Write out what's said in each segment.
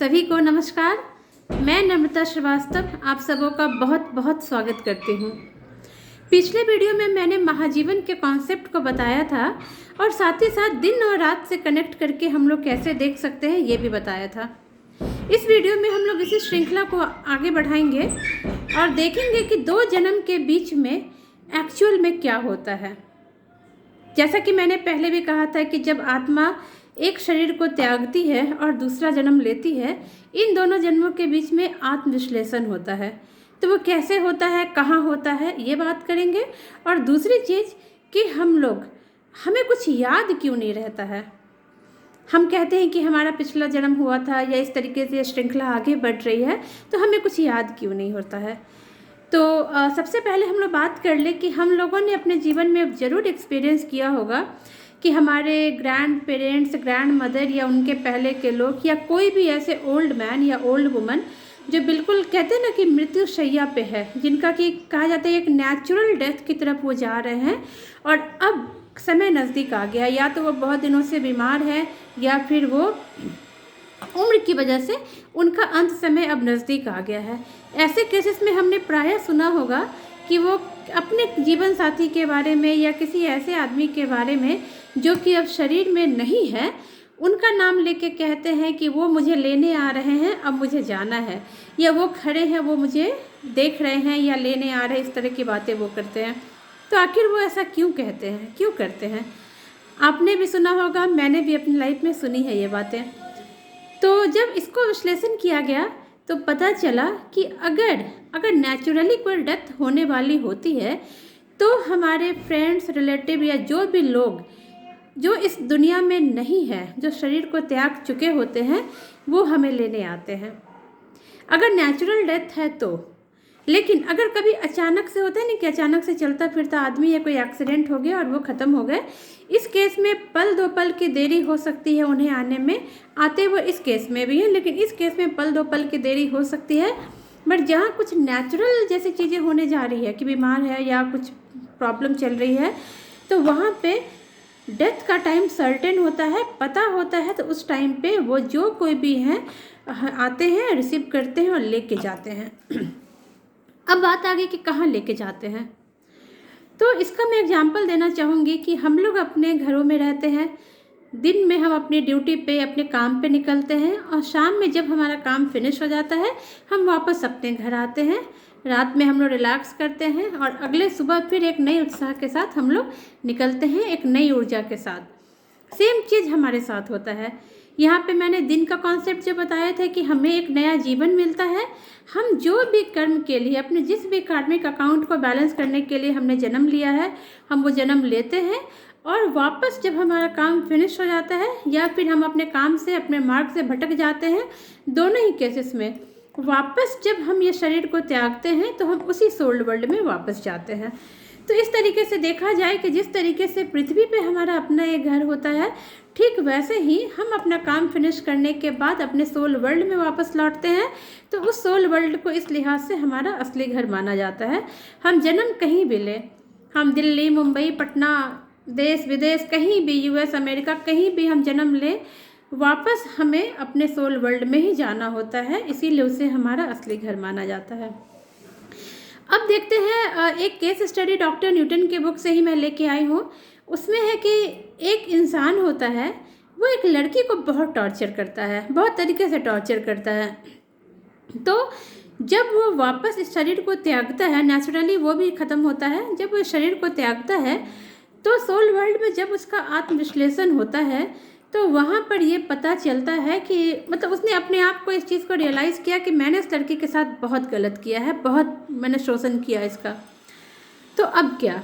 सभी को नमस्कार। मैं नम्रता श्रीवास्तव आप सबों का बहुत बहुत स्वागत करती हूँ। पिछले वीडियो में मैंने महाजीवन के कॉन्सेप्ट को बताया था और साथ ही साथ दिन और रात से कनेक्ट करके हम लोग कैसे देख सकते हैं ये भी बताया था। इस वीडियो में हम लोग इसी श्रृंखला को आगे बढ़ाएंगे और देखेंगे कि दो जन्म के बीच में एक्चुअल में क्या होता है। जैसा कि मैंने पहले भी कहा था कि जब आत्मा एक शरीर को त्यागती है और दूसरा जन्म लेती है, इन दोनों जन्मों के बीच में आत्मविश्लेषण होता है। तो वो कैसे होता है, कहाँ होता है, ये बात करेंगे। और दूसरी चीज़ कि हमें कुछ याद क्यों नहीं रहता है। हम कहते हैं कि हमारा पिछला जन्म हुआ था या इस तरीके से श्रृंखला आगे बढ़ रही है, तो हमें कुछ याद क्यों नहीं होता है। तो सबसे पहले हम लोग बात कर ले कि हम लोगों ने अपने जीवन में ज़रूर एक्सपीरियंस किया होगा कि हमारे ग्रैंड पेरेंट्स, ग्रैंड मदर या उनके पहले के लोग या कोई भी ऐसे ओल्ड मैन या ओल्ड वुमन जो बिल्कुल कहते हैं ना कि मृत्यु शैया पे है, जिनका कि कहा जाता है एक नेचुरल डेथ की तरफ वो जा रहे हैं और अब समय नज़दीक आ गया, या तो वो बहुत दिनों से बीमार है या फिर वो उम्र की वजह से उनका अंत समय अब नज़दीक आ गया है। ऐसे केसेस में हमने प्रायः सुना होगा कि वो अपने जीवन साथी के बारे में या किसी ऐसे आदमी के बारे में जो कि अब शरीर में नहीं है, उनका नाम लेके कहते हैं कि वो मुझे लेने आ रहे हैं, अब मुझे जाना है, या वो खड़े हैं, वो मुझे देख रहे हैं या लेने आ रहे हैं। इस तरह की बातें वो करते हैं। तो आखिर वो ऐसा क्यों कहते हैं, क्यों करते हैं? आपने भी सुना होगा, मैंने भी अपनी लाइफ में सुनी है ये बातें। तो जब इसको विश्लेषण किया गया तो पता चला कि अगर नेचुरली कोई डेथ होने वाली होती है तो हमारे फ्रेंड्स, रिलेटिव या जो भी लोग जो इस दुनिया में नहीं है, जो शरीर को त्याग चुके होते हैं, वो हमें लेने आते हैं अगर नेचुरल डेथ है तो। लेकिन अगर कभी अचानक से होता है ना कि अचानक से चलता फिरता आदमी या कोई एक्सीडेंट हो गया और वो ख़त्म हो गए, इस केस में पल दो पल की देरी हो सकती है उन्हें आने में। आते वो इस केस में भी है, लेकिन इस केस में पल दो पल की देरी हो सकती है। बट जहाँ कुछ नेचुरल जैसी चीज़ें होने जा रही है कि बीमार है या कुछ प्रॉब्लम चल रही है, तो वहाँ पे डेथ का टाइम सर्टेन होता है, पता होता है। तो उस टाइम पे वो जो कोई भी हैं आते हैं, रिसीव करते हैं और लेके जाते हैं। अब बात आ गई कि कहाँ लेके जाते हैं। तो इसका मैं एग्जांपल देना चाहूँगी कि हम लोग अपने घरों में रहते हैं, दिन में हम अपनी ड्यूटी पे, अपने काम पे निकलते हैं और शाम में जब हमारा काम फिनिश हो जाता है हम वापस अपने घर आते हैं। रात में हम लोग रिलैक्स करते हैं और अगले सुबह फिर एक नए उत्साह के साथ हम लोग निकलते हैं, एक नई ऊर्जा के साथ। सेम चीज़ हमारे साथ होता है। यहाँ पे मैंने दिन का कॉन्सेप्ट जो बताया था कि हमें एक नया जीवन मिलता है। हम जो भी कर्म के लिए, अपने जिस भी कार्मिक अकाउंट को बैलेंस करने के लिए हमने जन्म लिया है, हम वो जन्म लेते हैं और वापस जब हमारा काम फिनिश हो जाता है या फिर हम अपने काम से, अपने मार्ग से भटक जाते हैं, दोनों ही केसेस में वापस जब हम ये शरीर को त्यागते हैं तो हम उसी सोल्ड वर्ल्ड में वापस जाते हैं। तो इस तरीके से देखा जाए कि जिस तरीके से पृथ्वी पे हमारा अपना एक घर होता है, ठीक वैसे ही हम अपना काम फिनिश करने के बाद अपने सोल वर्ल्ड में वापस लौटते हैं। तो उस सोल वर्ल्ड को इस लिहाज से हमारा असली घर माना जाता है। हम जन्म कहीं भी लें, हम दिल्ली, मुंबई, पटना, देश विदेश, कहीं भी, यूएस, अमेरिका, कहीं भी हम जन्म लें, वापस हमें अपने सोल वर्ल्ड में ही जाना होता है। इसीलिए उसे हमारा असली घर माना जाता है। अब देखते हैं, एक केस स्टडी डॉक्टर न्यूटन के बुक से ही मैं लेके आई हूँ। उसमें है कि एक इंसान होता है, वो एक लड़की को बहुत टॉर्चर करता है, बहुत तरीके से टॉर्चर करता है। तो जब वो वापस इस शरीर को त्यागता है, नेचुरली वो भी ख़त्म होता है। जब वो इस शरीर को त्यागता है तो सोल वर्ल्ड में जब उसका आत्मविश्लेषण होता है तो वहाँ पर ये पता चलता है कि मतलब उसने अपने आप को इस चीज़ को रियलाइज़ किया कि मैंने इस लड़की के साथ बहुत गलत किया है, बहुत मैंने शोषण किया इसका। तो अब क्या?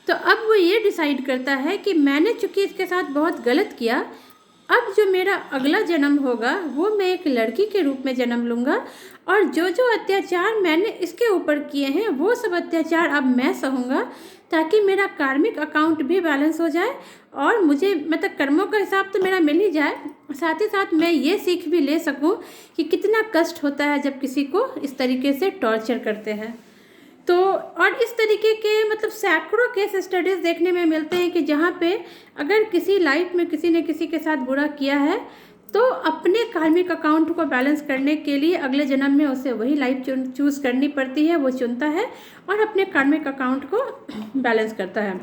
तो अब वो ये डिसाइड करता है कि मैंने चूँकि इसके साथ बहुत गलत किया, अब जो मेरा अगला जन्म होगा वो मैं एक लड़की के रूप में जन्म लूँगा और जो जो अत्याचार मैंने इसके ऊपर किए हैं वो सब अत्याचार अब मैं सहूँगा, ताकि मेरा कार्मिक अकाउंट भी बैलेंस हो जाए और मुझे मतलब कर्मों का हिसाब तो मेरा मिल ही जाए, साथ ही साथ मैं ये सीख भी ले सकूं कि कितना कष्ट होता है जब किसी को इस तरीके से टॉर्चर करते हैं। तो और इस तरीके के मतलब सैकड़ों केस स्टडीज़ देखने में मिलते हैं कि जहाँ पे अगर किसी लाइफ में किसी ने किसी के साथ बुरा किया है तो अपने कार्मिक अकाउंट को बैलेंस करने के लिए अगले जन्म में उसे वही लाइफ चूज़ करनी पड़ती है, वो चुनता है और अपने कार्मिक अकाउंट को बैलेंस करता है।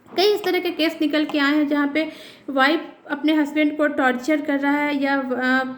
कई इस तरह के केस निकल के आए हैं जहाँ पे वाइफ अपने हस्बैंड को टॉर्चर कर रहा है या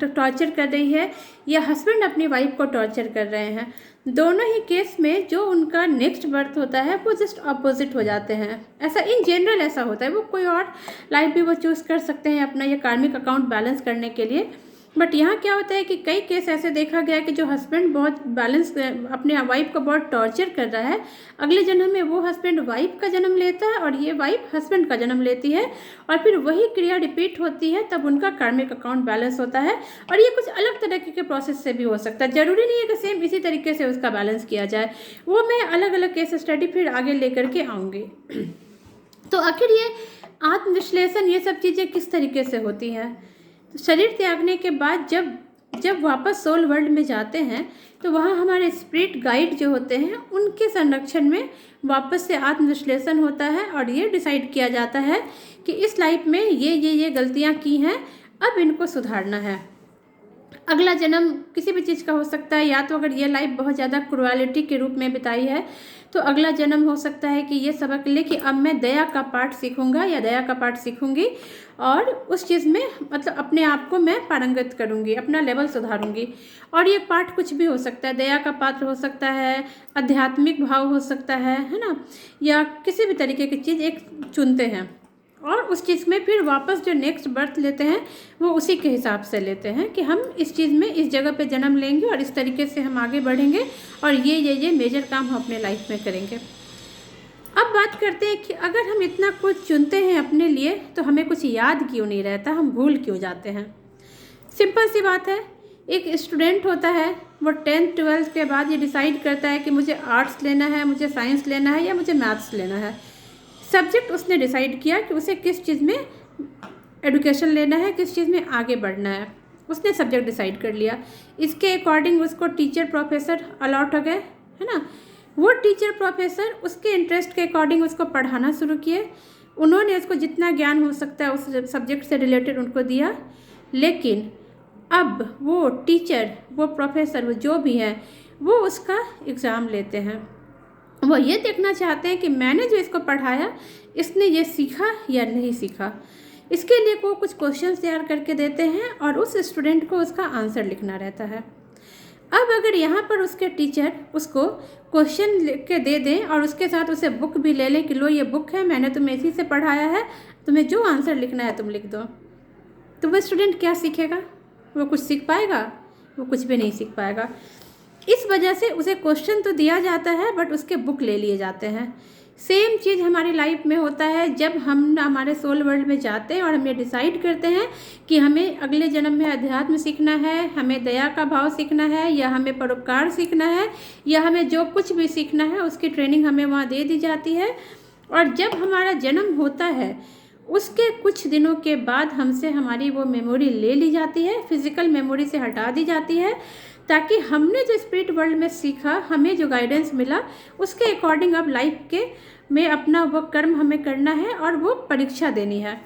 टॉर्चर कर रही है, या हस्बैंड अपनी वाइफ को टॉर्चर कर रहे हैं। दोनों ही केस में जो उनका नेक्स्ट बर्थ होता है वो जस्ट अपोजिट हो जाते हैं। ऐसा इन जनरल ऐसा होता है, वो कोई और लाइफ भी वो चूज़ कर सकते हैं अपना ये कार्मिक अकाउंट बैलेंस करने के लिए। बट यहाँ क्या होता है कि कई केस ऐसे देखा गया कि जो हस्बैंड बहुत बैलेंस अपने वाइफ को बहुत टॉर्चर कर रहा है, अगले जन्म में वो हस्बैंड वाइफ का जन्म लेता है और ये वाइफ हस्बैंड का जन्म लेती है, और फिर वही क्रिया रिपीट होती है, तब उनका कार्मिक अकाउंट बैलेंस होता है। और ये कुछ अलग तरीके के प्रोसेस से भी हो सकता है, ज़रूरी नहीं है कि सेम इसी तरीके से उसका बैलेंस किया जाए। वो मैं अलग अलग केस स्टडी फिर आगे लेकर के आऊँगी। तो आखिर ये आत्मविश्लेषण ये सब चीज़ें किस तरीके से होती हैं? तो शरीर त्यागने के बाद जब वापस सोल वर्ल्ड में जाते हैं तो वहाँ हमारे स्पिरिट गाइड जो होते हैं उनके संरक्षण में वापस से आत्मविश्लेषण होता है, और ये डिसाइड किया जाता है कि इस लाइफ में ये गलतियाँ की हैं, अब इनको सुधारना है। अगला जन्म किसी भी चीज़ का हो सकता है, या तो अगर ये लाइफ बहुत ज़्यादा क्रुएलिटी के रूप में बिताई है तो अगला जन्म हो सकता है कि ये सबक ले कि अब मैं दया का पाठ सीखूंगा या दया का पाठ सीखूंगी, और उस चीज़ में मतलब अपने आप को मैं पारंगत करूंगी, अपना लेवल सुधारूंगी। और ये पाठ कुछ भी हो सकता है, दया का पात्र हो सकता है, आध्यात्मिक भाव हो सकता है ना, या किसी भी तरीके की चीज़ एक चुनते हैं और उस चीज़ में फिर वापस जो नेक्स्ट बर्थ लेते हैं वो उसी के हिसाब से लेते हैं कि हम इस चीज़ में इस जगह पे जन्म लेंगे और इस तरीके से हम आगे बढ़ेंगे और ये मेजर काम हम अपने लाइफ में करेंगे। अब बात करते हैं कि अगर हम इतना कुछ चुनते हैं अपने लिए तो हमें कुछ याद क्यों नहीं रहता, हम भूल क्यों जाते हैं? सिंपल सी बात है, एक स्टूडेंट होता है, वो 10th 12th के बाद ये डिसाइड करता है कि मुझे आर्ट्स लेना है, मुझे साइंस लेना है या मुझे मैथ्स लेना है। सब्जेक्ट उसने डिसाइड किया कि उसे किस चीज़ में एडुकेशन लेना है, किस चीज़ में आगे बढ़ना है, उसने सब्जेक्ट डिसाइड कर लिया। इसके अकॉर्डिंग उसको टीचर प्रोफेसर अलॉट हो गए, है ना। वो टीचर प्रोफेसर उसके इंटरेस्ट के अकॉर्डिंग उसको पढ़ाना शुरू किए। उन्होंने उसको जितना ज्ञान हो सकता है उस सब्जेक्ट से रिलेटेड उनको दिया। लेकिन अब वो टीचर, वो प्रोफेसर, वो जो भी है, वो उसका एग्ज़ाम लेते हैं। वो ये देखना चाहते हैं कि मैंने जो इसको पढ़ाया इसने ये सीखा या नहीं सीखा। इसके लिए वो कुछ क्वेश्चन तैयार करके देते हैं और उस स्टूडेंट को उसका आंसर लिखना रहता है। अब अगर यहाँ पर उसके टीचर उसको क्वेश्चन लिख के दे दें और उसके साथ उसे बुक भी ले लें कि लो ये बुक है, मैंने तुम्हें इसी से पढ़ाया है, तुम्हें जो आंसर लिखना है तुम लिख दो, तो वो स्टूडेंट क्या सीखेगा? वो कुछ सीख पाएगा? वो कुछ भी नहीं सीख पाएगा। इस वजह से उसे क्वेश्चन तो दिया जाता है बट उसके बुक ले लिए जाते हैं। सेम चीज़ हमारी लाइफ में होता है। जब हम हमारे सोल वर्ल्ड में जाते हैं और हम ये डिसाइड करते हैं कि हमें अगले जन्म में अध्यात्म सीखना है, हमें दया का भाव सीखना है, या हमें परोपकार सीखना है, या हमें जो कुछ भी सीखना है उसकी ट्रेनिंग हमें वहाँ दे दी जाती है। और जब हमारा जन्म होता है उसके कुछ दिनों के बाद हमसे हमारी वो मेमोरी ले ली जाती है, फिज़िकल मेमोरी से हटा दी जाती है, ताकि हमने जो स्पिरिट वर्ल्ड में सीखा, हमें जो गाइडेंस मिला, उसके अकॉर्डिंग अब लाइफ के में अपना वो कर्म हमें करना है और वो परीक्षा देनी है।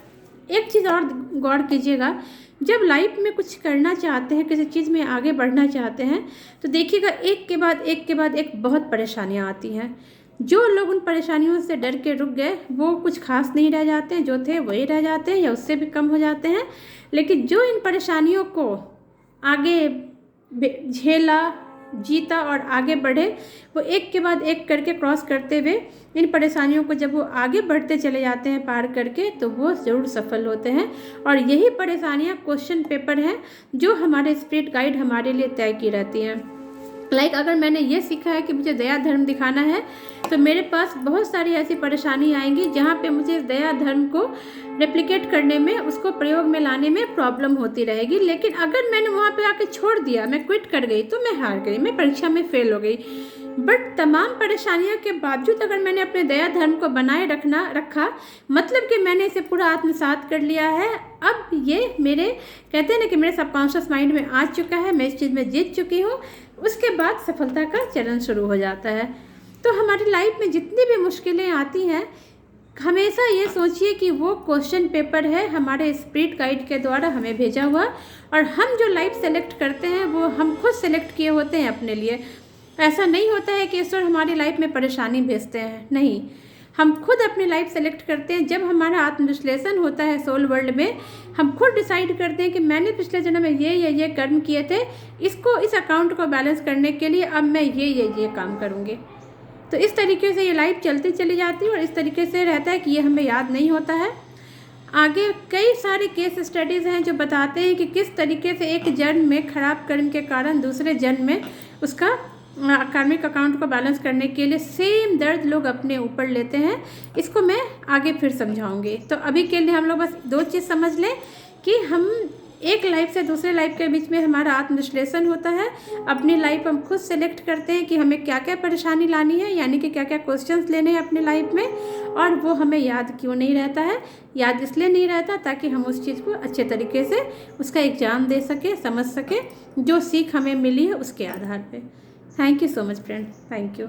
एक चीज़ और गौर कीजिएगा, जब लाइफ में कुछ करना चाहते हैं, किसी चीज़ में आगे बढ़ना चाहते हैं, तो देखिएगा एक के बाद एक बहुत परेशानियाँ आती हैं। जो लोग उन परेशानियों से डर के रुक गए वो कुछ खास नहीं रह जाते हैं, जो थे वही रह जाते हैं या उससे भी कम हो जाते हैं। लेकिन जो इन परेशानियों को आगे झेला, जीता और आगे बढ़े, वो एक के बाद एक करके क्रॉस करते हुए इन परेशानियों को जब वो आगे बढ़ते चले जाते हैं पार करके, तो वो ज़रूर सफल होते हैं। और यही परेशानियाँ क्वेश्चन पेपर हैं जो हमारे स्पिरिट गाइड हमारे लिए तय की रहती हैं। लाइक अगर मैंने ये सीखा है कि मुझे दया धर्म दिखाना है, तो मेरे पास बहुत सारी ऐसी परेशानी आएंगी जहाँ पे मुझे इस दया धर्म को रेप्लिकेट करने में, उसको प्रयोग में लाने में प्रॉब्लम होती रहेगी। लेकिन अगर मैंने वहाँ पे आके छोड़ दिया, मैं क्विट कर गई, तो मैं हार गई, मैं परीक्षा में फेल हो गई। बट तमाम परेशानियों के बावजूद अगर मैंने अपने दया धर्म को बनाए रखा, मतलब कि मैंने इसे पूरा आत्मसात कर लिया है। अब ये मेरे कहते हैं ना कि मेरे सबकॉन्शियस माइंड में आ चुका है, मैं इस चीज़ में जीत चुकी हूँ। उसके बाद सफलता का चरण शुरू हो जाता है। तो हमारी लाइफ में जितनी भी मुश्किलें आती हैं, हमेशा ये सोचिए कि वो क्वेश्चन पेपर है हमारे स्पिरिट गाइड के द्वारा हमें भेजा हुआ, और हम जो लाइफ सेलेक्ट करते हैं वो हम खुद सेलेक्ट किए होते हैं अपने लिए। ऐसा नहीं होता है कि ईश्वर हमारी लाइफ में परेशानी भेजते हैं, नहीं, हम खुद अपनी लाइफ सेलेक्ट करते हैं। जब हमारा आत्मविश्लेषण होता है सोल वर्ल्ड में, हम खुद डिसाइड करते हैं कि मैंने पिछले जन्म में ये कर्म किए थे, इसको इस अकाउंट को बैलेंस करने के लिए अब मैं ये काम करूँगी। तो इस तरीके से ये लाइफ चलती चली जाती है, और इस तरीके से रहता है कि ये हमें याद नहीं होता है। आगे कई सारे केस स्टडीज़ हैं जो बताते हैं कि किस तरीके से एक जन्म में खराब कर्म के कारण दूसरे जन्म में उसका कार्मिक अकाउंट को बैलेंस करने के लिए सेम दर्द लोग अपने ऊपर लेते हैं। इसको मैं आगे फिर समझाऊंगी। तो अभी के लिए हम लोग बस 2 चीज़ समझ लें कि हम एक लाइफ से दूसरे लाइफ के बीच में हमारा आत्मविश्लेषण होता है। अपनी लाइफ हम खुद सेलेक्ट करते हैं कि हमें क्या क्या परेशानी लानी है, यानी कि क्या क्या क्वेश्चंस लेने हैं अपनी लाइफ में, और वो हमें याद क्यों नहीं रहता है। याद इसलिए नहीं रहता ताकि हम उस चीज़ को अच्छे तरीके से उसका एग्ज़ाम दे सकें, समझ सकें, जो सीख हमें मिली है उसके आधार पर। Thank you so much friend, thank you.